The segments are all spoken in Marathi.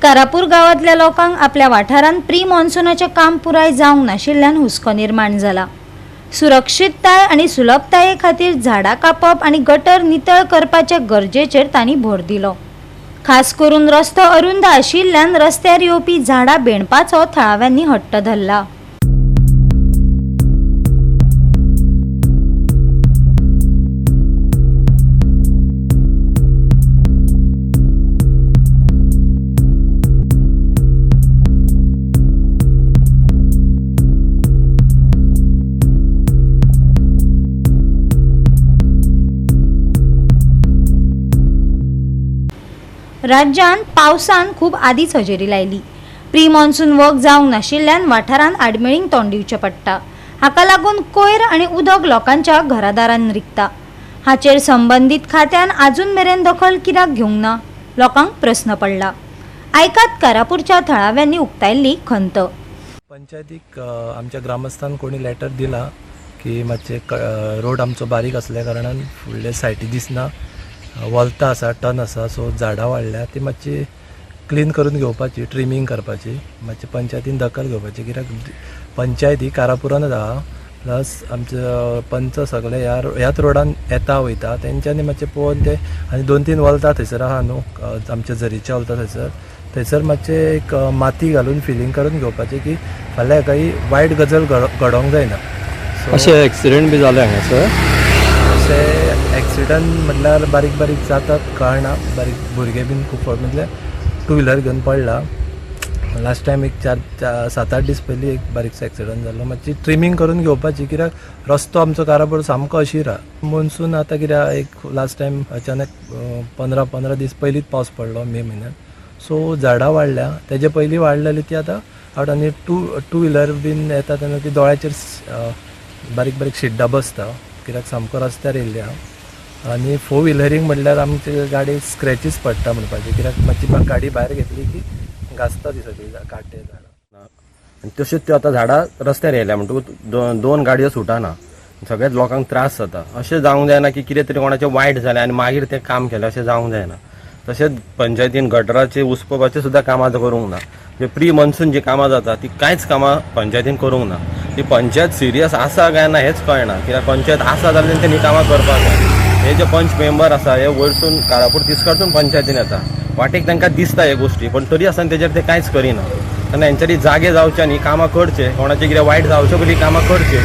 कारापूर गावातल्या लोकांक आपल्या वाठारांत प्री मॉन्सूनाचें काम पुराय जावंक नाशिल्ल्यान हुस्को निर्माण जाला। सुरक्षीतताय आनी सुलभताये खातीर झाडां कापप आनी गटर नितळ करपाचे गरजेचेर तांणी भर दिलो। खास करून रस्तो अरुंद आशिल्ल्यान रस्त्यार येवपी झाडां भेंडपाचो थळाव्यांनी हट्ट धरला। राज्यात पावसान खूब आदींच हजेरी लायली। प्री मॉन्सून वर्क जावंक नाशिल्ल्यान वाठारांत आडमेळींक तोंड दिवचें पडटा। हाका लागून कोयर आनी उदक लोकांच्या घरादारांत रिकता। हाचेर संबंदीत खात्यान आजून मेरेन दखल कित्याक घेवंक ना, लोकांक प्रस्न पडला। आयकात कारापूरच्या थळाव्यांनी उक्तायल्ली खंत। पंचायतीक आमच्या ग्रामस्थान कोणी लेटर दिला की मातशे रोड आमचो बारीक असल्या कारणान फुडले सायटी दिसना, वलता आसा, टर्न आसा, सो झाडां वाडल्या ती मातशी क्लीन करून घेवपाची, ट्रिमींग करपाची, मातशी पंचायतीन दखल घेवपाची। कित्याक पंचायत ही कारापुरानूच आहा, प्लस आमचे पंच सगळे ह्याच रोडान येता वयता, तेंच्यांनी मातशें पळोवन ते आनी 2-3 वलता थंयसर आहा न्हू, आमचे झरीचे वलता थंयसर मातशें एक माती घालून फिलींग करून घेवपाचें की फाल्यां काही वायट गजाल घडोवंक जायना। अशे एक्सिडेंट बी जाले हांगासर? अशे एक्सिडंट म्हटल्यार बारीक बारीक जातात, कळना, बारीक भुरगे बीन खूब म्हणजे 2 व्हिलर घेवन पडला। लास्ट टायम एक 7-8 दीस पयलीं एक बारीकसो एक्सिडंट जालो। मातशी ट्रिमींग करून घेवपाची, कित्याक रस्तो आमचो कारापूर सामको अशिरा। मॉन्सून आतां कित्याक एक लास्ट टायम अचानक 15 दीस पयलींच पावस पडलो मे म्हयन्यान, सो झाडां वाडल्या। तेजे पयलीं वाडलेली ती आतां आवट आनी टू व्हिलर बीन येता तेन्ना ती दोळ्याचेर बारीक बारीक शिड्डां बसता, कित्याक सामको रस्त्यार येयल्ले हांव। आनी 4 व्हिलरींग म्हटल्यार आमचे गाडी स्क्रॅचीस पडटा म्हणपाचे, कित्याक मातशी गाडी भायर घेतली की घासता ती सगळी काटे झाडां। आनी तश्योच त्यो आतां झाडां रस्त्यार येयल्या म्हणटकूच 2 गाडयो सुटाना, सगळ्याच लोकांक त्रास जाता। अशें जावंक जायना की कितें तरी कोणाचें वायट जालें आनी मागीर तें काम केलें, अशें जावंक जायना। तशेंच पंचायतीन गटराचे उसपवपाचे सुद्दां कामां करूंक ना। जे प्री मॉन्सून जी कामां जाता ती कांयच कामां पंचायतीन करूंक ना। ती पंचायत सिरियस आसा काय ना हेच कळना, कित्याक पंचायत आसा जाल्यार तेंच्यांनी कामां करपाक जाय। हे जे पंच मेंबर आसा हे वयरसून कारापूर तिस्कारसून पंचायतीन येता, वाटेक तांकां दिसता हे गोश्टी, पण तरी आसतना तेजेर ते कांयच करिना। तेन्ना हेंच्यांनी जागे जावचे आनी कामां करचे, कोणाचें कितें वायट जावचे पयलीं कामां करचे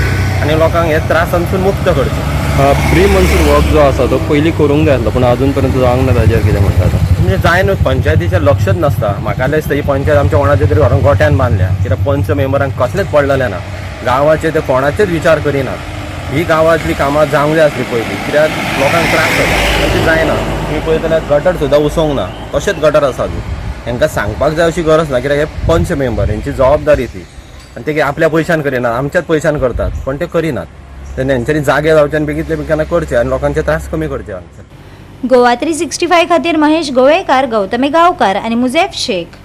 आनी लोकांक हे त्रासांसून मुक्त करचे। प्री मॉन्सून वर्क जो आसा तो पयलीं करूंक जाय आसलो, पूण अजून पर्यंत जावंक ना। ताजेर कितें म्हणटा म्हणजे जायन पंचायतीचें लक्षच नासता। म्हाका दिसता ही पंचायत आमच्या कोणाच्या तरी व्हरून गोट्यान बांदल्या, कित्याक पंच मेंबरांक कसलेच पडलेले ना, गांवाचे ते कोणाचेच विचार करिनात। ही गांवांतली कामां जावंक जाय आसली पयलीं, कित्याक लोकांक त्रास जाता, तशें जायना। तुमी पळयत जाल्यार गटर सुद्दां उसोंक ना, तशेंच गटर आसा। हांकां सांगपाक जाय अशी गरज ना, कित्याक हे पंच मेंबर हेंची जबाबदारी ती, आनी ते आपल्या पयशान करिनात, आमच्याच पयशान करतात, पण ते करिनात। तेन्ना हेंच्यांनी जागे जावच्यान बेगीतले बेगीन करचे आनी लोकांचे त्रास कमी करचे। गोवा 365 खातीर महेश गोवेकार, गौतमी गांवकार आनी मुजेफ शेख।